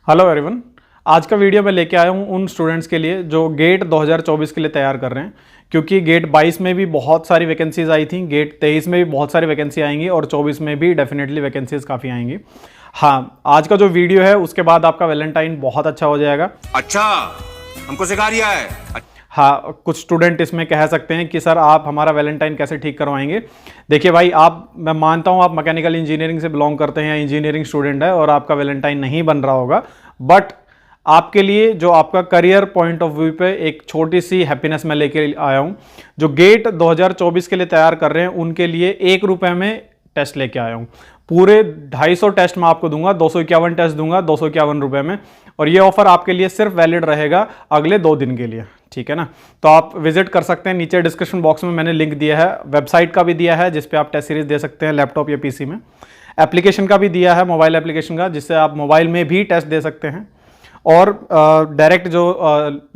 Hello everyone. आज का video मैं लेके आया हूँ उन स्टूडेंट्स के लिए जो गेट 2024 के लिए तैयार कर रहे हैं, क्योंकि गेट 22 में भी बहुत सारी वैकेंसीज आई थी, गेट 23 में भी बहुत सारी वैकेंसी आएंगी और 24 में भी डेफिनेटली वैकेंसीज काफ़ी आएंगी। हाँ, आज का जो वीडियो है उसके बाद आपका वैलेंटाइन बहुत अच्छा हो जाएगा। अच्छा, हमको सिखा रिया है। हाँ, कुछ स्टूडेंट इसमें कह सकते हैं कि सर आप हमारा वैलेंटाइन कैसे ठीक करवाएंगे। देखिए भाई, मैं मानता हूँ आप मैकेनिकल इंजीनियरिंग से बिलोंग करते हैं या इंजीनियरिंग स्टूडेंट है और आपका वैलेंटाइन नहीं बन रहा होगा, बट आपके लिए जो आपका करियर पॉइंट ऑफ व्यू पे एक छोटी सी हैप्पीनेस मैं लेके आया हूँ। जो गेट 2024 के लिए तैयार कर रहे हैं उनके लिए ₹1 में टेस्ट लेके आया हूँ। पूरे 250 टेस्ट मैं आपको दूंगा, 251 टेस्ट दूंगा ₹251 में, और ये ऑफर आपके लिए सिर्फ वैलिड रहेगा अगले 2 दिन के लिए, ठीक है ना। तो आप विजिट कर सकते हैं, नीचे डिस्क्रिप्शन बॉक्स में मैंने लिंक दिया है, वेबसाइट का भी दिया है जिसपे आप टेस्ट सीरीज दे सकते हैं लैपटॉप या पीसी में। एप्लीकेशन का भी दिया है, मोबाइल एप्लीकेशन का, जिससे आप मोबाइल में भी टेस्ट दे सकते हैं। और डायरेक्ट जो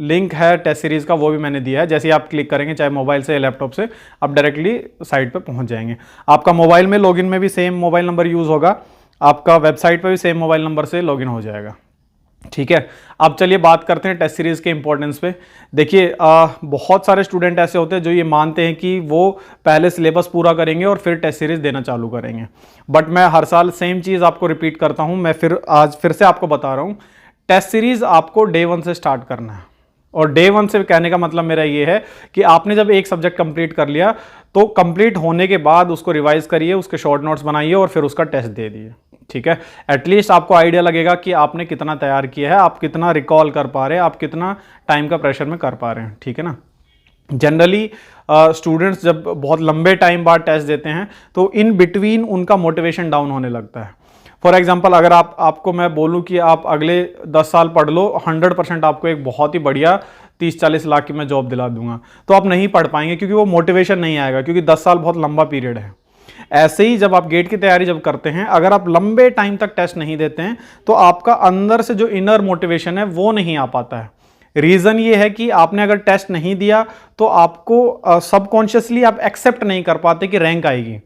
लिंक है टेस्ट सीरीज का वो भी मैंने दिया है। जैसे ही आप क्लिक करेंगे चाहे मोबाइल से या लैपटॉप से, आप डायरेक्टली साइट पे पहुंच जाएंगे। आपका मोबाइल में लॉगिन में भी सेम मोबाइल नंबर यूज होगा, आपका वेबसाइट पे भी सेम मोबाइल नंबर से लॉगिन हो जाएगा, ठीक है। अब चलिए बात करते हैं टेस्ट सीरीज के इंपॉर्टेंस पे। देखिए, बहुत सारे स्टूडेंट ऐसे होते हैं जो ये मानते हैं कि वो पहले सिलेबस पूरा करेंगे और फिर टेस्ट सीरीज देना चालू करेंगे, बट मैं हर साल सेम चीज़ आपको रिपीट करता हूं। मैं आज फिर से आपको बता रहा हूं, टेस्ट सीरीज आपको डे 1 से स्टार्ट करना है। और डे 1 से कहने का मतलब मेरा ये है कि आपने जब एक सब्जेक्ट कंप्लीट कर लिया तो कंप्लीट होने के बाद उसको रिवाइज करिए, उसके शॉर्ट नोट्स बनाइए और फिर उसका टेस्ट दे दिए, ठीक है। एटलीस्ट आपको आइडिया लगेगा कि आपने कितना तैयार किया है, आप कितना रिकॉल कर पा रहे हैं, आप कितना टाइम का प्रेशर में कर पा रहे हैं, ठीक है ना। जनरली स्टूडेंट्स जब बहुत लंबे टाइम बाद टेस्ट देते हैं तो इन बिटवीन उनका मोटिवेशन डाउन होने लगता है। फॉर एग्जाम्पल, अगर आपको मैं बोलूं कि आप अगले 10 साल पढ़ लो, 100% आपको एक बहुत ही बढ़िया 30-40 लाख की मैं जॉब दिला दूंगा, तो आप नहीं पढ़ पाएंगे क्योंकि वो मोटिवेशन नहीं आएगा, क्योंकि 10 साल बहुत लंबा पीरियड है। ऐसे ही जब आप गेट की तैयारी जब करते हैं, अगर आप लंबे टाइम तक टेस्ट नहीं देते हैं तो आपका अंदर से जो इनर मोटिवेशन है वो नहीं आ पाता है। रीजन ये है कि आपने अगर टेस्ट नहीं दिया तो आपको सबकॉन्शियसली आप एक्सेप्ट नहीं कर पाते कि रैंक आएगी,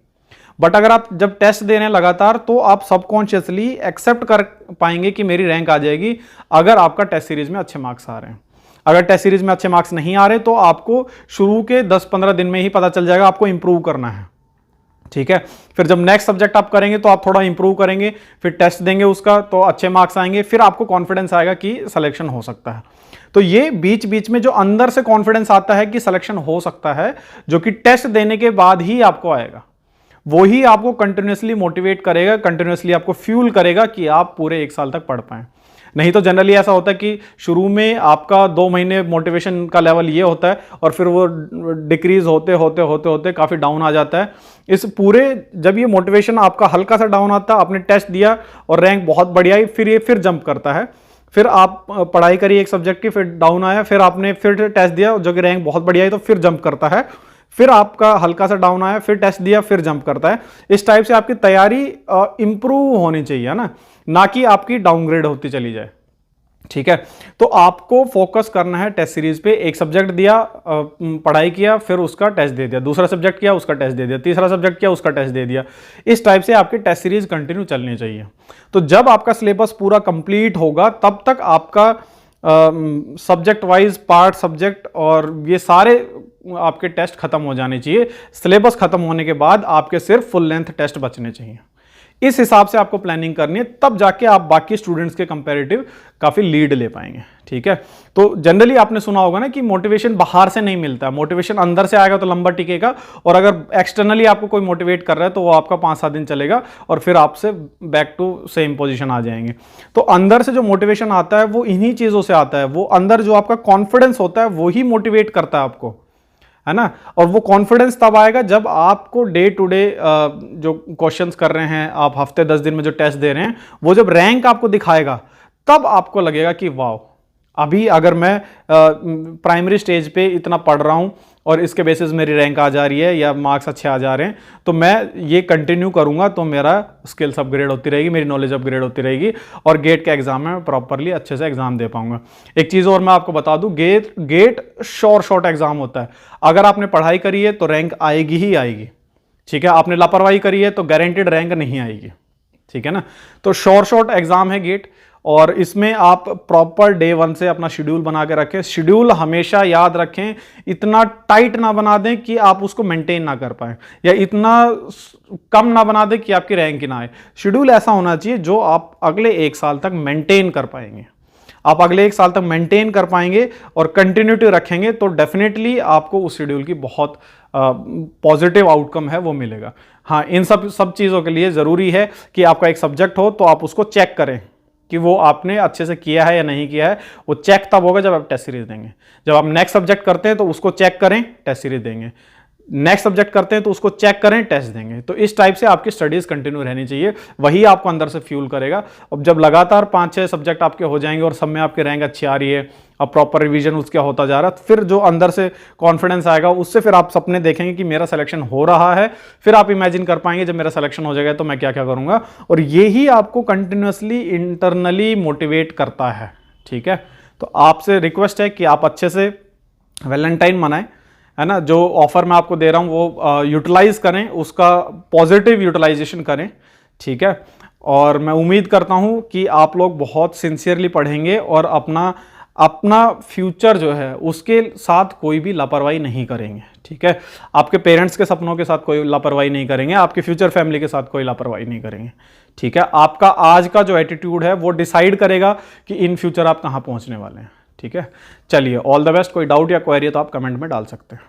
बट अगर आप जब टेस्ट दे रहे हैं लगातार तो आप सबकॉन्शियसली एक्सेप्ट कर पाएंगे कि मेरी रैंक आ जाएगी, अगर आपका टेस्ट सीरीज में अच्छे मार्क्स आ रहे हैं। अगर टेस्ट सीरीज में अच्छे मार्क्स नहीं आ रहे तो आपको शुरू के 10-15 दिन में ही पता चल जाएगा आपको इंप्रूव करना है, ठीक है। फिर जब नेक्स्ट सब्जेक्ट आप करेंगे तो आप थोड़ा इंप्रूव करेंगे, फिर टेस्ट देंगे उसका तो अच्छे मार्क्स आएंगे, फिर आपको कॉन्फिडेंस आएगा कि सिलेक्शन हो सकता है। तो ये बीच बीच में जो अंदर से कॉन्फिडेंस आता है कि सिलेक्शन हो सकता है, जो कि टेस्ट देने के बाद ही आपको आएगा, वो ही आपको कंटिन्यूसली मोटिवेट करेगा, कंटिन्यूसली आपको फ्यूल करेगा कि आप पूरे 1 साल तक पढ़ पाएं। नहीं तो जनरली ऐसा होता है कि शुरू में आपका 2 महीने मोटिवेशन का लेवल ये होता है और फिर वो डिक्रीज होते होते होते होते काफ़ी डाउन आ जाता है। इस पूरे जब ये मोटिवेशन आपका हल्का सा डाउन आता है, आपने टेस्ट दिया और रैंक बहुत बढ़िया आई, फिर ये फिर जंप करता है। फिर आप पढ़ाई करिए एक सब्जेक्ट की, फिर डाउन आया, फिर आपने फिर टेस्ट दिया जो कि रैंक बहुत बढ़िया आई तो फिर जंप करता है, फिर आपका हल्का सा डाउन आया, फिर टेस्ट दिया, फिर जंप करता है। इस टाइप से आपकी तैयारी इंप्रूव होनी चाहिए ना कि आपकी डाउनग्रेड होती चली जाए, ठीक है। तो आपको फोकस करना है टेस्ट सीरीज पे। एक सब्जेक्ट दिया, पढ़ाई किया, फिर उसका टेस्ट दे दिया, दूसरा सब्जेक्ट किया उसका टेस्ट दे दिया, तीसरा सब्जेक्ट किया उसका टेस्ट दे दिया। इस टाइप से आपकी टेस्ट सीरीज कंटिन्यू चलनी चाहिए। तो जब आपका सिलेबस पूरा कंप्लीट होगा तब तक आपका सब्जेक्ट वाइज पार्ट सब्जेक्ट और ये सारे आपके टेस्ट खत्म हो जाने चाहिए। सिलेबस खत्म होने के बाद आपके सिर्फ फुल लेंथ टेस्ट बचने चाहिए। इस हिसाब से आपको प्लानिंग करनी है, तब जाके आप बाकी स्टूडेंट्स के कंपैरेटिव काफी लीड ले पाएंगे, ठीक है। तो जनरली आपने सुना होगा ना कि मोटिवेशन बाहर से नहीं मिलता, मोटिवेशन अंदर से आएगा तो लंबा टिकेगा, और अगर एक्सटर्नली आपको कोई मोटिवेट कर रहा है तो वो आपका 5-7 दिन चलेगा और फिर आपसे बैक टू सेम पोजीशन आ जाएंगे। तो अंदर से जो मोटिवेशन आता है वो इन्हीं चीजों से आता है। वो अंदर जो आपका कॉन्फिडेंस होता है वो ही मोटिवेट करता है आपको, है ना। और वो कॉन्फिडेंस तब आएगा जब आपको डे टू डे जो क्वेश्चंस कर रहे हैं, आप हफ्ते 10 दिन में जो टेस्ट दे रहे हैं, वो जब रैंक आपको दिखाएगा तब आपको लगेगा कि वाह, अभी अगर मैं प्राइमरी स्टेज पे इतना पढ़ रहा हूं और इसके बेसिस मेरी रैंक आ जा रही है या मार्क्स अच्छे आ जा रहे हैं, तो मैं ये कंटिन्यू करूंगा तो मेरा स्किल्स अपग्रेड होती रहेगी, मेरी नॉलेज अपग्रेड होती रहेगी और गेट के एग्जाम में प्रॉपरली अच्छे से एग्जाम दे पाऊंगा। एक चीज़ और मैं आपको बता दूं, गेट शॉर्ट एग्जाम होता है। अगर आपने पढ़ाई करी है तो रैंक आएगी ही आएगी, ठीक है। आपने लापरवाही करी है तो गारंटेड रैंक नहीं आएगी, ठीक है ना। तो शॉर्ट एग्जाम है गेट, और इसमें आप प्रॉपर डे 1 से अपना शेड्यूल बना के रखें। शेड्यूल हमेशा याद रखें, इतना टाइट ना बना दें कि आप उसको मेंटेन ना कर पाएं, या इतना कम ना बना दें कि आपकी रैंक ना आए। शेड्यूल ऐसा होना चाहिए जो आप अगले 1 साल तक मेंटेन कर पाएंगे। आप अगले 1 साल तक मेंटेन कर पाएंगे और कंटिन्यूटी रखेंगे तो डेफिनेटली आपको उस शेड्यूल की बहुत पॉजिटिव आउटकम है वो मिलेगा। हाँ, इन सब चीज़ों के लिए ज़रूरी है कि आपका एक सब्जेक्ट हो तो आप उसको चेक करें कि वो आपने अच्छे से किया है या नहीं किया है। वो चेक तब होगा जब आप टेस्ट सीरीज देंगे। जब आप नेक्स्ट सब्जेक्ट करते हैं तो उसको चेक करें, टेस्ट सीरीज देंगे। नेक्स्ट सब्जेक्ट करते हैं तो उसको चेक करें, टेस्ट देंगे। तो इस टाइप से आपकी स्टडीज कंटिन्यू रहनी चाहिए, वही आपको अंदर से फ्यूल करेगा। अब जब लगातार 5-6 सब्जेक्ट आपके हो जाएंगे और सब में आपकी रैंक अच्छी आ रही है, अब प्रॉपर रिवीजन उसका होता जा रहा है, फिर जो अंदर से कॉन्फिडेंस आएगा उससे फिर आप सपने देखेंगे कि मेरा सिलेक्शन हो रहा है। फिर आप इमेजिन कर पाएंगे जब मेरा सिलेक्शन हो जाएगा तो मैं क्या क्या करूंगा, और यही आपको कंटिन्यूअसली इंटरनली मोटिवेट करता है। ठीक है, तो आपसे रिक्वेस्ट है कि आप अच्छे से वैलेंटाइन मनाएं, है ना। जो ऑफर मैं आपको दे रहा हूं वो यूटिलाइज करें, उसका पॉजिटिव यूटिलाइजेशन करें। ठीक है, और मैं उम्मीद करता हूं कि आप लोग बहुत सिंसियरली पढ़ेंगे और अपना फ्यूचर जो है उसके साथ कोई भी लापरवाही नहीं करेंगे। ठीक है, आपके पेरेंट्स के सपनों के साथ कोई लापरवाही नहीं करेंगे, आपके फ्यूचर फैमिली के साथ कोई लापरवाही नहीं करेंगे। ठीक है, आपका आज का जो एटीट्यूड है वो डिसाइड करेगा कि इन फ्यूचर आप कहाँ पहुँचने वाले हैं। ठीक है, चलिए, ऑल द बेस्ट। कोई डाउट या क्वेरी है तो आप कमेंट में डाल सकते हैं।